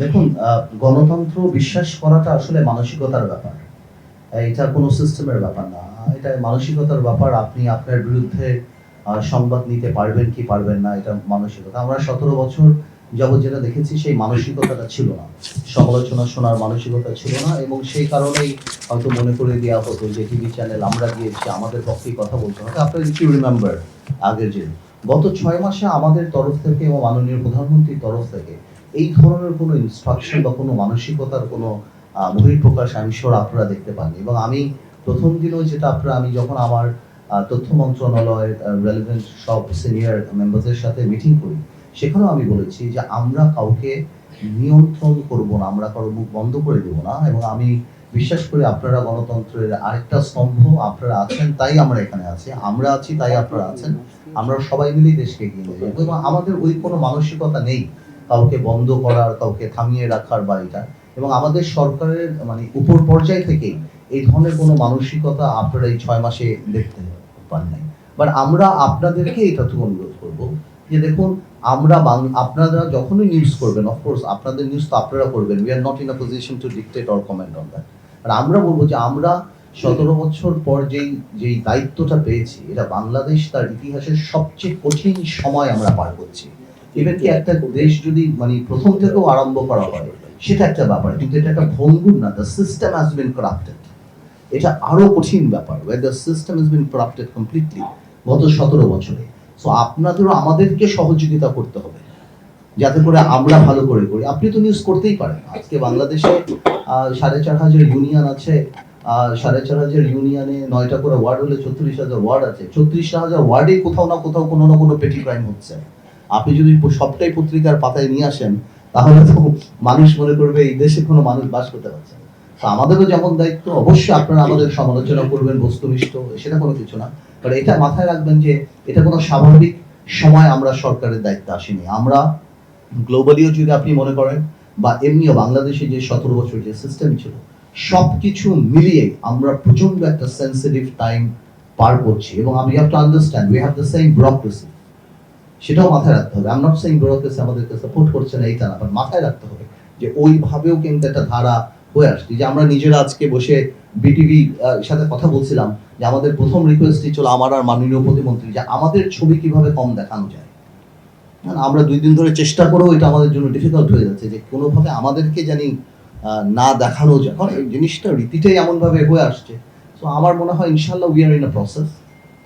দেখুন, গণতন্ত্র বিশ্বাস করাটা আসলে মানসিকতার ব্যাপার। এটা কোনো সিস্টেমের ব্যাপার না। এটা মানসিকতার ব্যাপার। আপনি আপনার বিরুদ্ধে সংবাদ নিতে পারবেন কি পারবেন না, এটা মানসিকতা। আমরা ১৭ বছর যাবৎ যেটা দেখেছি সেই মানসিকতাটা ছিল না। সমালোচনা শোনার মানসিকতা ছিল না এবং সেই কারণেই হয়তো মনে করে দেয়া হতো যে টিভি চ্যানেল আমরা দিয়েছি, আমাদের পক্ষেই কথা বলতে হবে। আপনারা ইফ ইউ রিমেম্বার আগের যে গত ৬ মাসে আমাদের তরফ থেকে এবং মাননীয় প্রধানমন্ত্রীর তরফ থেকে এই ধরনের কোনো ইনস্ট্রাকশন বা কোনো মানসিকতার কোনো বহিঃপ্রকাশ আমি সিউর আপনারা দেখতে পাননি। এবং আমি প্রথম দিনও যেটা আমি যখন আমার তথ্য মন্ত্রণালয়ের রেলেভেন্ট সব সিনিয়র মেম্বারদের সাথে মিটিং করি, সেখানেও আমি বলেছি যে আমরা কাউকে নিয়ন্ত্রণ করব না, আমরা কারো মুখ বন্ধ করে দেব না। এবং আমি বিশ্বাস করি আপনারা গণতন্ত্রের আরেকটা স্তম্ভ, আপনারা আছেন তাই আমরা এখানে আছি, আমরা আছি তাই আপনারা আছেন। আমরা সবাই মিলেই দেশকে এগিয়ে নিয়ে যাবো এবং আমাদের ওই কোনো মানসিকতা নেই কাউকে বন্ধ করার, কাউকে থামিয়ে রাখার বা এটা। এবং আমাদের সরকারের মানে উপর পর্যায় থেকেই এই ধরনের কোনো মানসিকতা আপনারা এই ৬ মাসে দেখতে পান নাই। বাট আমরা আপনাদেরকে এটাটুকু অনুরোধ করব যে দেখুন, আপনারা যখনই নিউজ করবেন, অফকোর্স আপনাদের নিউজ তো আপনারা করবেন, we are not in a position to dictate or comment on that. আর আমরা বলবো যে আমরা ১৭ বছর পর যেই দায়িত্বটা পেয়েছি, এটা বাংলাদেশ তার ইতিহাসের সবচেয়ে কঠিন সময় আমরা পার করছি। ইভেন কি একটা দেশ যদি মানে প্রথম থেকেও আরম্ভ করা হয় সেটা একটা ব্যাপার, কিন্তু এটা একটা ভঙ্গুর না। The system has been corrupted. এটা আরো কঠিন ব্যাপার, way the system has been corrupted completely গত ১৭ বছরে। সো আপনাদেরও আমাদেরকে সহযোগিতা করতে হবে যাতে করে আমরা ভালো করে করি। আপনি তো নিউজ করতেই পারেন। আজকে বাংলাদেশে ৪,৫০০ ইউনিয়ন আছে। ৪,৫০০ ইউনিয়নে ৯টা করে ওয়ার্ড হলে ৩৬,০০০ ওয়ার্ড আছে। ৩৬,০০০ ওয়ার্ডেই কোথাও না কোথাও কোনো না কোনো পেটি ক্রাইম হচ্ছে। আপনি যদি সবটাই পত্রিকার পাতায় নিয়ে আসেন তাহলে তো মানুষ মনে করবে এই দেশে কোনো মানুষ বাস করতে পারছে না। তো আমাদেরও যেমন দায়িত্ব, অবশ্যই আপনারা আমাদের সমালোচনা করবেন, বস্তুনিষ্ঠ, সেটা কোনো কিছু না। বাট এটা মাথায় রাখবেন যে এটা কোনো স্বাভাবিক সময় আমরা সরকারের দায়িত্বে আসিনি। আমরা গ্লোবালিও যদি আপনি মনে করেন বা এমনিও বাংলাদেশে যে ১৭ বছর যে সিস্টেম ছিল, সবকিছু মিলিয়ে আমরা প্রচন্ড একটা সেন্সিটিভ টাইম পার করছি। এবং আমি have to understand we have the same bureaucracy, সেটাও মাথায় রাখতে হবে। I am not saying bureaucracy আমাদেরকে সাপোর্ট করছে না, এইটা না, বাট মাথায় রাখতে হবে যে ওইভাবেও কিন্তু একটা ধারা হয়ে আসছে। যে আমরা নিজেরা আজকে বসে বিটিভি সাথে কথা বলছিলাম যে আমাদের প্রথম রিকোয়েস্টই ছিল আমার আর মাননীয় প্রতিমন্ত্রী যে আমাদের ছবি কিভাবে কম দেখানো যায়। আমরা ২ দিন ধরে চেষ্টা করেও এটা আমাদের জন্য ডিফিকাল্ট হয়ে যাচ্ছে যে কোনোভাবে আমাদেরকে জানি না দেখানো যায়, কারণ এই জিনিসটা রীতিটাই এমনভাবে হয়ে আসছে। সো আমার মনে হয় ইনশাআল্লাহ we are in a process.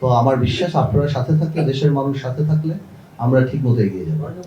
তো আমার বিশ্বাস আপনারা সাথে থাকলে, দেশের মানুষ সাথে থাকলে আমরা ঠিক মতো এগিয়ে যাবো।